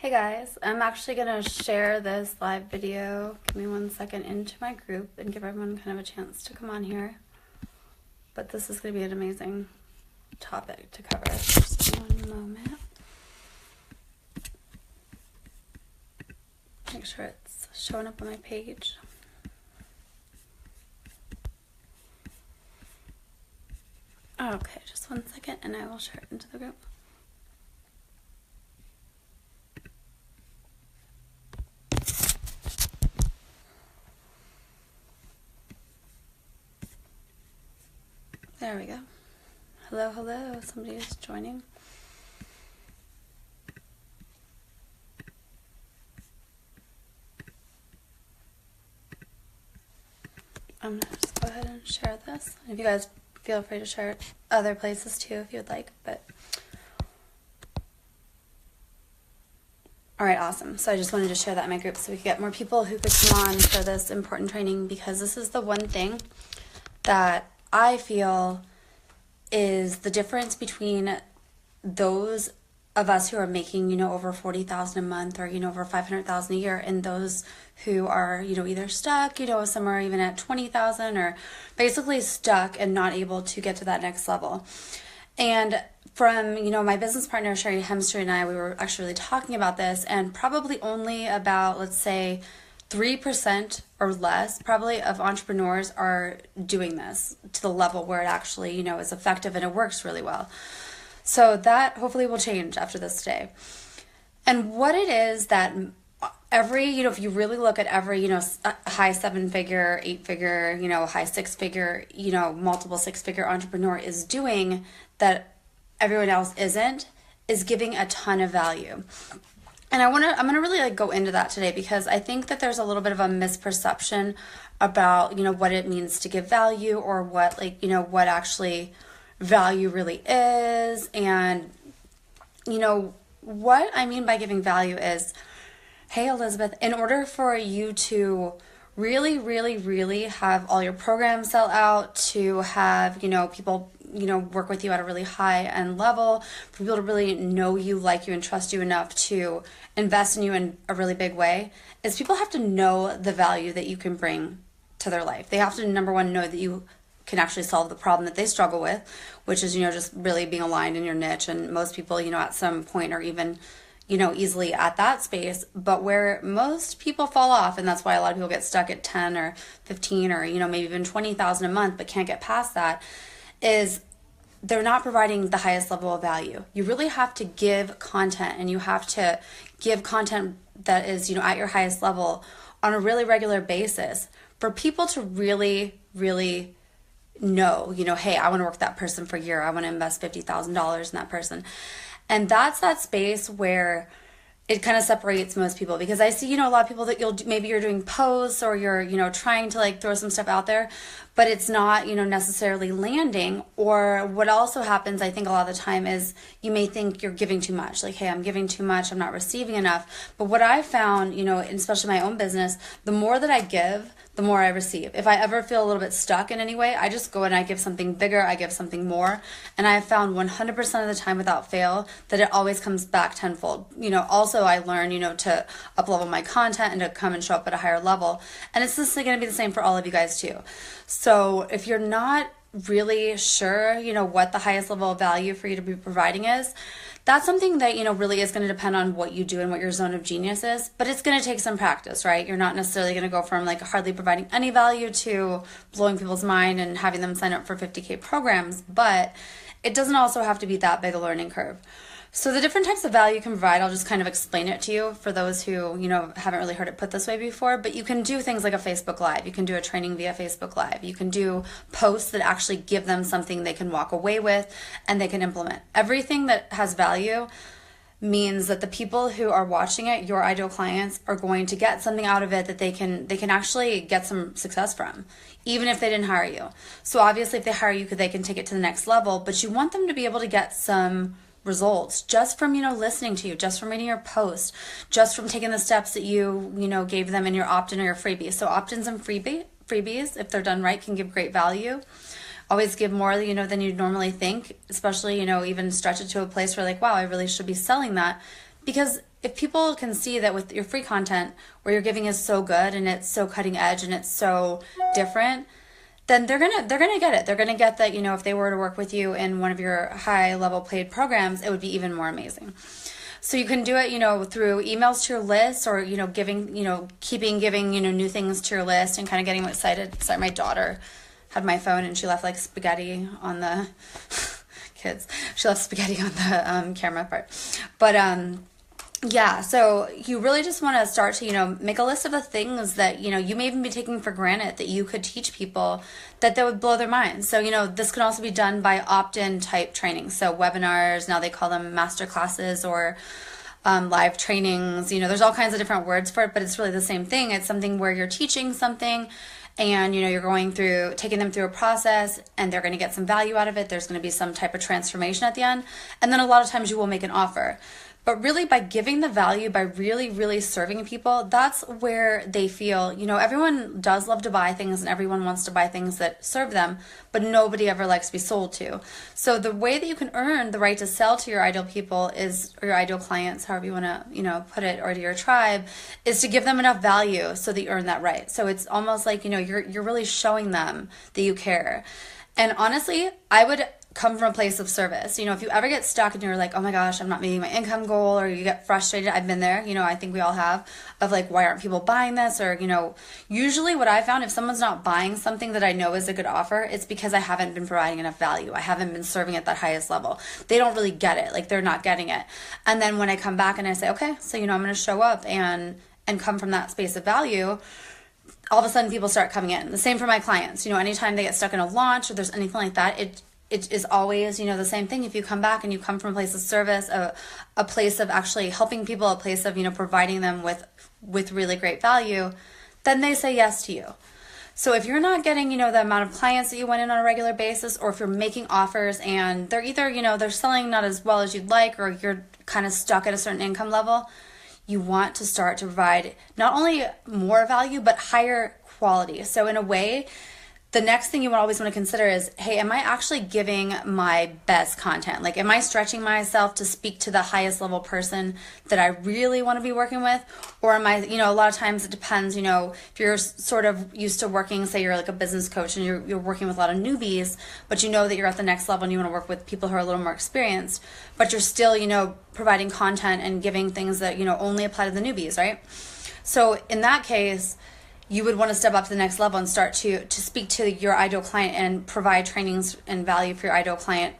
Hey guys, I'm actually going to share this live video, give me 1 second, into my group and give everyone kind of a chance to come on here. But this is going to be an amazing topic to cover. Just 1 moment. Make sure it's showing up on my page. Okay, just 1 second and I will share it into the group. There we go. Hello, hello. Somebody is joining. I'm going to just go ahead and share this. If you guys feel free to share it other places too if you'd like. But all right, awesome. So I just wanted to share that in my group so we could get more people who could come on for this important training, because this is the one thing that I feel is the difference between those of us who are making, over 40,000 a month or, over 500,000 a year, and those who are, either stuck, somewhere even at 20,000 or basically stuck and not able to get to that next level. And from, my business partner, Sherry Hemstreet, and I, we were actually really talking about this, and probably only about, let's say, 3% or less probably of entrepreneurs are doing this to the level where it actually, is effective and it works really well. So that hopefully will change after this day. And what it is that every, if you really look at every, high 7-figure, 8-figure, high 6-figure, multiple 6-figure entrepreneur is doing that everyone else isn't, is giving a ton of value. And I'm going to really go into that today, because I think that there's a little bit of a misperception about, what it means to give value, or what, what actually value really is. And, what I mean by giving value is, hey, Elizabeth, in order for you to really, really, really have all your programs sell out, to have, people, work with you at a really high end level, for people to really know you, like you, and trust you enough to invest in you in a really big way, is people have to know the value that you can bring to their life. They have to, number one, know that you can actually solve the problem that they struggle with, which is, just really being aligned in your niche. And most people, at some point are even, easily at that space. But where most people fall off, and that's why a lot of people get stuck at 10 or 15 or, maybe even 20,000 a month, but can't get past that, is they're not providing the highest level of value. You really have to give content, and you have to give content that is, at your highest level on a really regular basis for people to really, really know, hey, I want to work with that person for a year. I want to invest $50,000 in that person. And that's that space where it kind of separates most people, because I see, a lot of people that maybe you're doing posts, or you're, trying to throw some stuff out there, but it's not, necessarily landing. Or what also happens, I think a lot of the time, is you may think you're giving too much. Hey, I'm giving too much, I'm not receiving enough. But what I found, especially my own business, the more that I give, the more I receive. If I ever feel a little bit stuck in any way, I just go and I give something bigger, I give something more. And I have found 100% of the time, without fail, that it always comes back tenfold. Also I learn, to up-level my content and to come and show up at a higher level. And it's just going to be the same for all of you guys too. So if you're not really sure, what the highest level of value for you to be providing is, that's something that, really is going to depend on what you do and what your zone of genius is. But it's going to take some practice, right? You're not necessarily going to go from hardly providing any value to blowing people's mind and having them sign up for 50K programs. But it doesn't also have to be that big a learning curve. So the different types of value you can provide, I'll just kind of explain it to you for those who, haven't really heard it put this way before. But you can do things like a Facebook Live. You can do a training via Facebook Live. You can do posts that actually give them something they can walk away with and they can implement. Everything that has value means that the people who are watching it, your ideal clients, are going to get something out of it that they can actually get some success from, even if they didn't hire you. So obviously if they hire you, they can take it to the next level, but you want them to be able to get some results just from, listening to you, just from reading your post, just from taking the steps that you gave them in your opt-in or your freebie. So opt-ins and freebies, if they're done right, can give great value. Always give more, than you'd normally think, especially, even stretch it to a place where wow, I really should be selling that. Because if people can see that with your free content, where you're giving is so good and it's so cutting edge and it's so different, then they're gonna get it. They're gonna get that, you know, if they were to work with you in one of your high level paid programs, it would be even more amazing. So you can do it, you know, through emails to your list, or, you know, giving, you know, giving, you know, new things to your list and kind of getting them excited. Sorry, my daughter had my phone and she left like spaghetti on the kids. She left spaghetti on the camera part. But yeah, so you really just want to start to, you know, make a list of the things that, you know, you may even be taking for granted that you could teach people that would blow their minds. So, you know, this can also be done by opt-in type training. So webinars, now they call them master classes, or live trainings. You know, there's all kinds of different words for it, but it's really the same thing. It's something where you're teaching something and, you know, you're taking them through a process, and they're going to get some value out of it. There's going to be some type of transformation at the end. And then a lot of times you will make an offer. But really, by giving the value, by really, really serving people, that's where they feel, you know, everyone does love to buy things and everyone wants to buy things that serve them, but nobody ever likes to be sold to. So the way that you can earn the right to sell to your ideal people is, or your ideal clients, however you want to, you know, put it, or to your tribe, is to give them enough value so that you earn that right. So it's almost like, you know, you're really showing them that you care. And honestly, I would come from a place of service. You know, if you ever get stuck and you're like, oh my gosh, I'm not meeting my income goal, or you get frustrated, I've been there, you know, I think we all have, of like, why aren't people buying this? Or, you know, usually what I found, if someone's not buying something that I know is a good offer, it's because I haven't been providing enough value. I haven't been serving at that highest level. They don't really get it. Like, they're not getting it. And then when I come back and I say, okay, so, you know, I'm going to show up and come from that space of value, all of a sudden people start coming in. The same for my clients. You know, anytime they get stuck in a launch or there's anything like that, it is always, you know, the same thing. If you come back and you come from a place of service, a place of actually helping people, a place of, you know, providing them with really great value, then they say yes to you. So if you're not getting, you know, the amount of clients that you went in on a regular basis, or if you're making offers and they're either, you know, they're selling not as well as you'd like, or you're kind of stuck at a certain income level, you want to start to provide not only more value, but higher quality. So in a way, the next thing you always want to consider is, hey, am I actually giving my best content? Like, am I stretching myself to speak to the highest level person that I really want to be working with? Or am I, you know, a lot of times it depends, you know, if you're sort of used to working, say you're like a business coach and you're working with a lot of newbies, but you know that you're at the next level and you want to work with people who are a little more experienced, but you're still, you know, providing content and giving things that, you know, only apply to the newbies, right? So in that case, you would want to step up to the next level and start to speak to your ideal client and provide trainings and value for your ideal client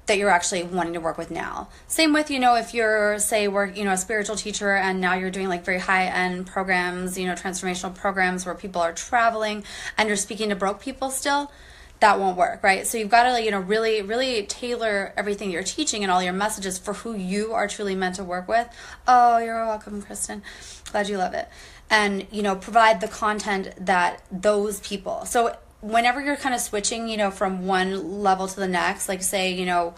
that you're actually wanting to work with now. Same with, you know, if you're, say, you know, a spiritual teacher and now you're doing like very high-end programs, you know, transformational programs where people are traveling and you're speaking to broke people still, that won't work, right? So you've got to, you know, really, really tailor everything you're teaching and all your messages for who you are truly meant to work with. Oh, you're welcome, Kristen. Glad you love it. And, you know, provide the content that those people. So whenever you're kind of switching, you know, from one level to the next, like say, you know,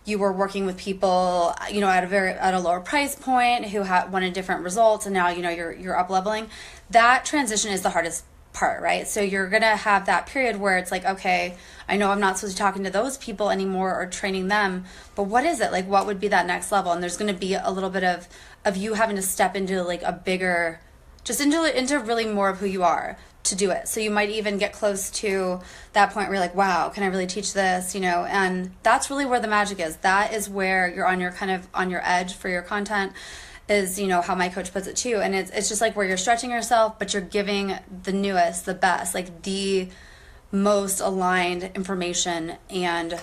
you were working with people, you know, at a lower price point who wanted different results, and now, you know, you're up leveling. That transition is the hardest part, right? So you're going to have that period where it's like, okay, I know I'm not supposed to be talking to those people anymore or training them, but what is it? Like, what would be that next level? And there's going to be a little bit of you having to step into like a bigger, just into really more of who you are to do it. So you might even get close to that point where you're like, wow, can I really teach this? You know, and that's really where the magic is. That is where you're on your edge for your content, is, you know, how my coach puts it too. And it's just like where you're stretching yourself, but you're giving the newest, the best, like the most aligned information and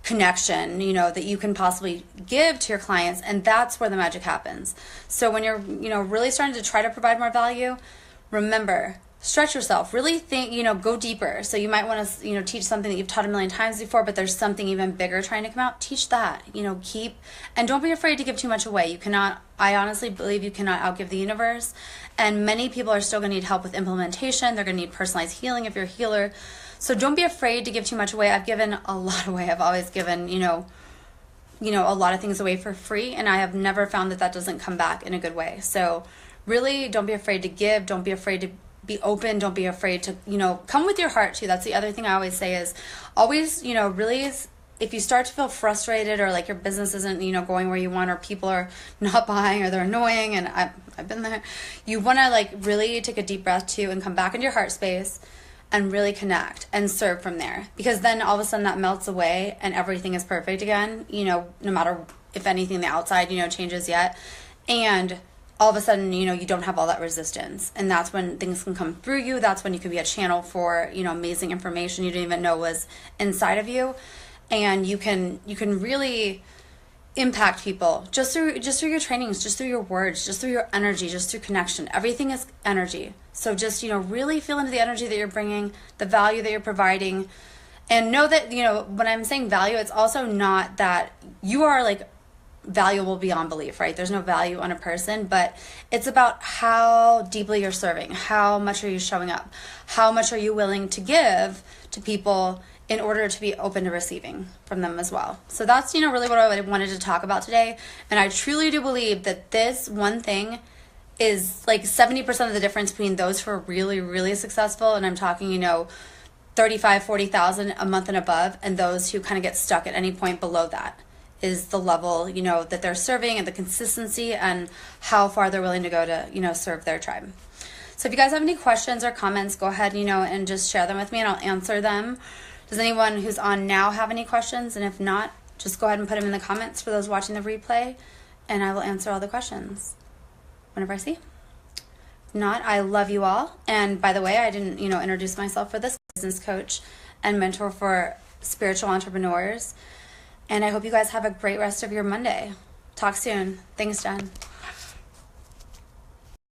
connection, you know, that you can possibly give to your clients. And that's where the magic happens. So when you're, you know, really starting to try to provide more value, remember, stretch yourself, really think, you know, go deeper. So you might want to, you know, teach something that you've taught a million times before, but there's something even bigger trying to come out. Teach that, you know, and don't be afraid to give too much away. I honestly believe you cannot outgive the universe. And many people are still going to need help with implementation. They're going to need personalized healing if you're a healer. So don't be afraid to give too much away. I've given a lot away. I've always given, you know, a lot of things away for free, and I have never found that doesn't come back in a good way. So really, don't be afraid to give. Don't be afraid to be open. Don't be afraid to, you know, come with your heart too. That's the other thing I always say is always, you know, really if you start to feel frustrated or like your business isn't, going where you want, or people are not buying, or they're annoying, and I've been there, you want to like really take a deep breath too and come back into your heart space and really connect and serve from there, because then all of a sudden that melts away and everything is perfect again, no matter if anything the outside, changes yet. And all of a sudden, you don't have all that resistance. And that's when things can come through you. That's when you can be a channel for, amazing information you didn't even know was inside of you. And you can really impact people just through your trainings, just through your words, just through your energy, just through connection. Everything is energy. So just, really feel into the energy that you're bringing, the value that you're providing, and know that, when I'm saying value, it's also not that you are like valuable beyond belief, right? There's no value on a person, but it's about how deeply you're serving. How much are you showing up? How much are you willing to give to people in order to be open to receiving from them as well? So that's, really what I wanted to talk about today. And I truly do believe that this one thing is like 70% of the difference between those who are really, really successful, and I'm talking, 35, 40,000 a month and above, and those who kind of get stuck at any point below that, is the level, that they're serving, and the consistency, and how far they're willing to go to, serve their tribe. So if you guys have any questions or comments, go ahead, and just share them with me and I'll answer them. Does anyone who's on now have any questions? And if not, just go ahead and put them in the comments for those watching the replay, and I will answer all the questions whenever I see. If not, I love you all. And by the way, I didn't, introduce myself for this business coach and mentor for spiritual entrepreneurs. And I hope you guys have a great rest of your Monday. Talk soon. Thanks, Jen.